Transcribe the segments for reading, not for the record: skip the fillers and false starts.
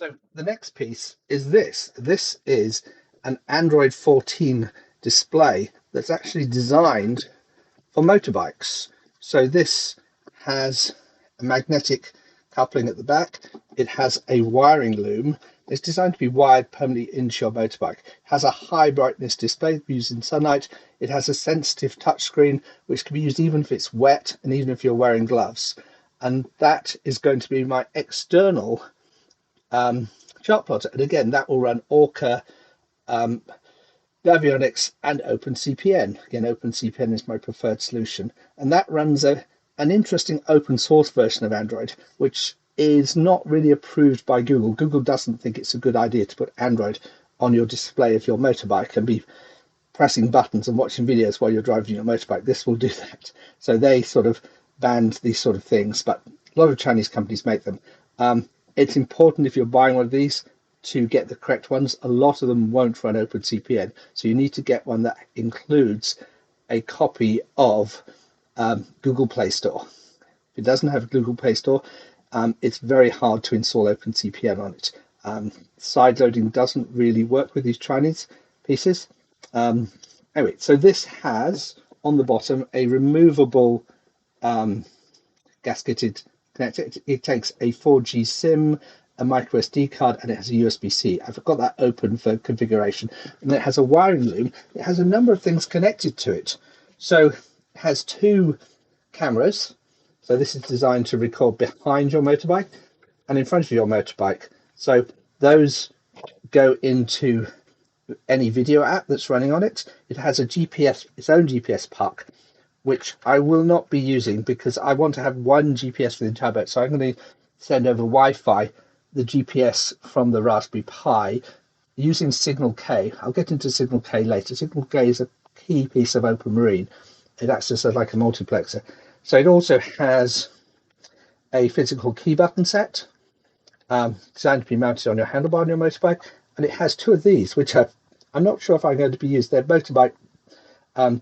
So the next piece is this. This is an Android 14 display that's actually designed for motorbikes. So this has a magnetic coupling at the back. It has a wiring loom. It's designed to be wired permanently into your motorbike. It has a high brightness display used in sunlight. It has a sensitive touchscreen, which can be used even if it's wet and even if you're wearing gloves. And that is going to be my external ChartPlotter. And again, that will run Orca, um, Navionics, and OpenCPN. Again, OpenCPN is my preferred solution. And that runs an interesting open source version of Android, which is not really approved by Google. Google doesn't think it's a good idea to put Android on your display of your motorbike and be pressing buttons and watching videos while you're driving your motorbike. This will do that. So they sort of banned these sort of things, but a lot of Chinese companies make them. It's important if you're buying one of these to get the correct ones. A lot of them won't run OpenCPN, so you need to get one that includes a copy of Google Play Store. If it doesn't have a Google Play Store, it's very hard to install OpenCPN on it. Sideloading doesn't really work with these Chinese pieces. Anyway, so this has on the bottom a removable gasketed connector. It takes a 4G SIM, a micro SD card, and it has a USB-C. I've got that open for configuration. And it has a wiring loom. It has a number of things connected to it. So it has two cameras. So this is designed to record behind your motorbike and in front of your motorbike. So those go into any video app that's running on it. It has a GPS, its own GPS puck, which I will not be using because I want to have one GPS for the entire boat. So I'm going to send over Wi-Fi the GPS from the Raspberry Pi using Signal K. I'll get into Signal K later. Signal K is a key piece of Open Marine. It acts as like a multiplexer. So it also has a physical key button set designed to be mounted on your handlebar on your motorbike. And it has two of these, which I'm not sure if I'm going to be used. They're motorbike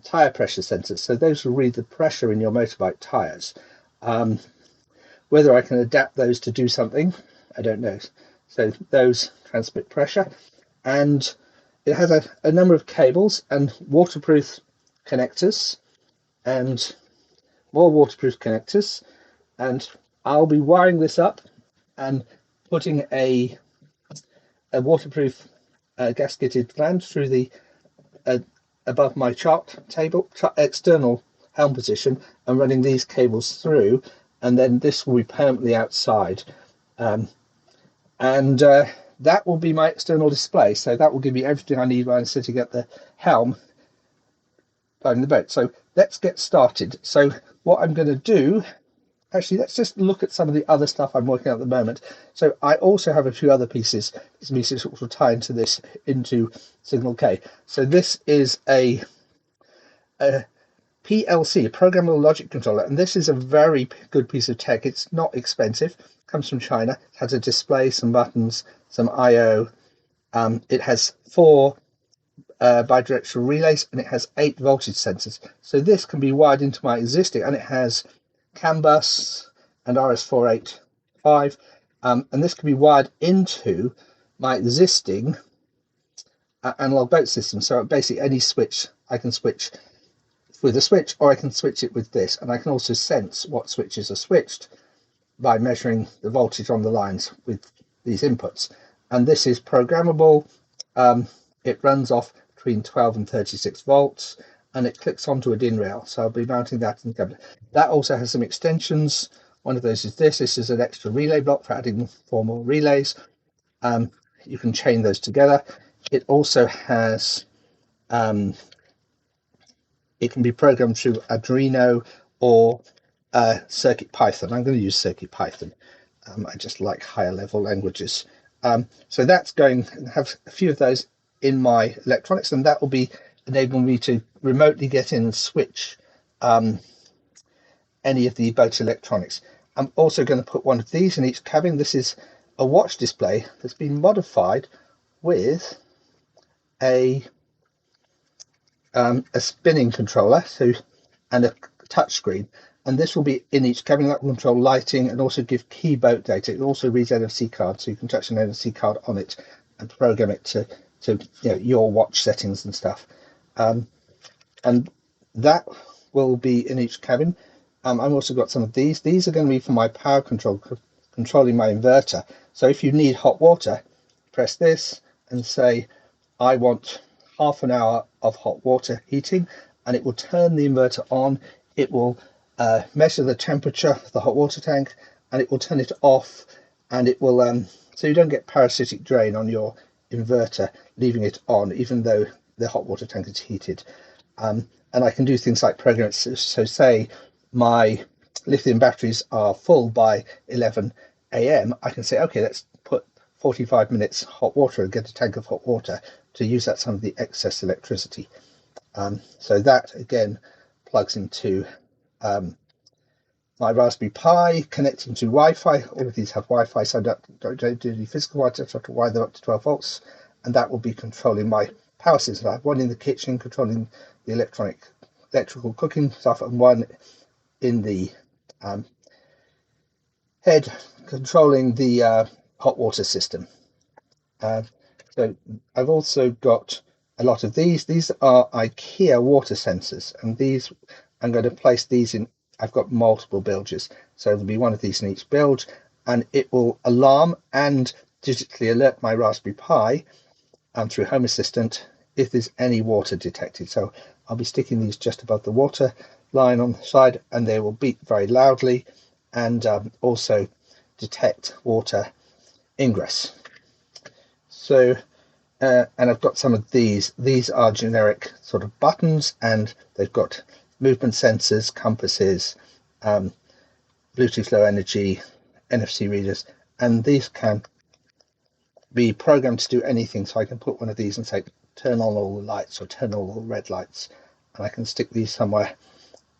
tire pressure sensors. So those will read the pressure in your motorbike tires. Whether I can adapt those to do something, I don't know. So those transmit pressure. And it has a number of cables and waterproof connectors and more waterproof connectors. And I'll be wiring this up and putting a waterproof gasketed gland through the above my chart table external helm position and running these cables through, and then this will be permanently outside, and that will be my external display. So that will give me everything I need when I'm sitting at the helm driving the boat. So let's get started. So what I'm going to do, actually, let's just look at some of the other stuff I'm working on at the moment. So I also have a few other pieces which will tie into this, into Signal K. So this is a PLC, a programmable logic controller, and this is a very good piece of tech. It's not expensive, comes from China, it has a display, some buttons, some I/O. It has 4 bidirectional relays, and it has 8 voltage sensors. So this can be wired into my existing, and it has CAN bus and RS485, and this can be wired into my existing analog boat system. So basically any switch I can switch with a switch, or I can switch it with this, and I can also sense what switches are switched by measuring the voltage on the lines with these inputs. And this is programmable. It runs off between 12 and 36 volts, and it clicks onto a DIN rail. So I'll be mounting that in the cabinet. That also has some extensions. One of those is this. This is an extra relay block for adding 4 more relays. You can chain those together. It also has, it can be programmed through Arduino or Circuit Python. I'm going to use Circuit Python. I just like higher level languages. So that's going to have a few of those in my electronics, and that will be enabling me to remotely get in and switch any of the boat electronics. I'm also going to put one of these in each cabin. This is a watch display that's been modified with a spinning controller, so, and a touch screen, and this will be in each cabin. That will control lighting and also give key boat data. It also reads NFC cards, so you can touch an NFC card on it and program it to your watch settings and stuff. And that will be in each cabin. I've also got some of these. These are going to be for my power control, controlling my inverter. So if you need hot water, press this and say, I want half an hour of hot water heating, and it will turn the inverter on. It will measure the temperature of the hot water tank, and it will turn it off, and it will so you don't get parasitic drain on your inverter leaving it on even though the hot water tank is heated. And I can do things like program it. So say my lithium batteries are full by 11 a.m. I can say, okay, let's put 45 minutes hot water and get a tank of hot water to use up some of the excess electricity. So that again plugs into my Raspberry Pi, connecting to Wi-Fi. All of these have Wi-Fi, so I don't do any physical wires. I have to wire them up to 12 volts, and that will be controlling my power system. I have one in the kitchen controlling the electrical cooking stuff, and one in the head controlling the hot water system. So I've also got a lot of these. These are IKEA water sensors, and these I'm going to place these in. I've got multiple bilges, so there'll be one of these in each bilge, and it will alarm and digitally alert my Raspberry Pi through Home Assistant if there's any water detected. So I'll be sticking these just above the water line on the side, and they will beep very loudly and also detect water ingress. So and I've got some of these. These are generic sort of buttons, and they've got movement sensors, compasses, Bluetooth Low Energy, NFC readers, and these can be programmed to do anything. So I can put one of these and say, turn on all the lights or turn all the red lights, and I can stick these somewhere,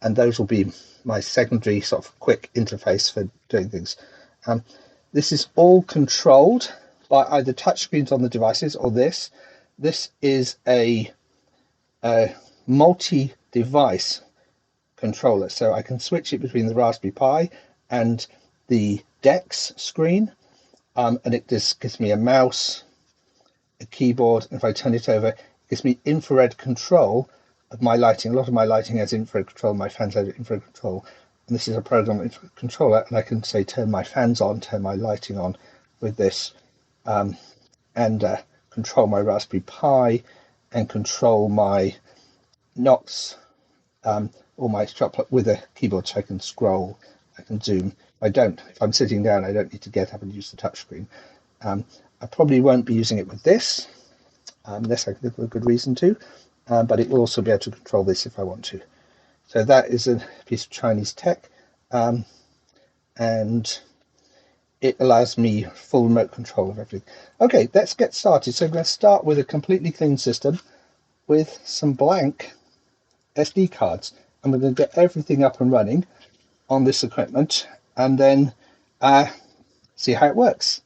and those will be my secondary sort of quick interface for doing things. This is all controlled by either touchscreens on the devices or this. This is a multi-device controller, so I can switch it between the Raspberry Pi and the DeX screen, and it just gives me a mouse, a keyboard, and if I turn it over, it gives me infrared control of my lighting. A lot of my lighting has infrared control, my fans have infrared control, and this is a program controller, and I can say turn my fans on, turn my lighting on with this, and control my Raspberry Pi and control my Knox or my ChartPlotter with a keyboard, so I can scroll, I can zoom. If I'm sitting down, I don't need to get up and use the touchscreen. I probably won't be using it with this, unless I can give a good reason to, but it will also be able to control this if I want to. So that is a piece of Chinese tech, and it allows me full remote control of everything. Okay, let's get started. So I'm going to start with a completely clean system with some blank SD cards, and we're going to get everything up and running on this equipment, and then see how it works.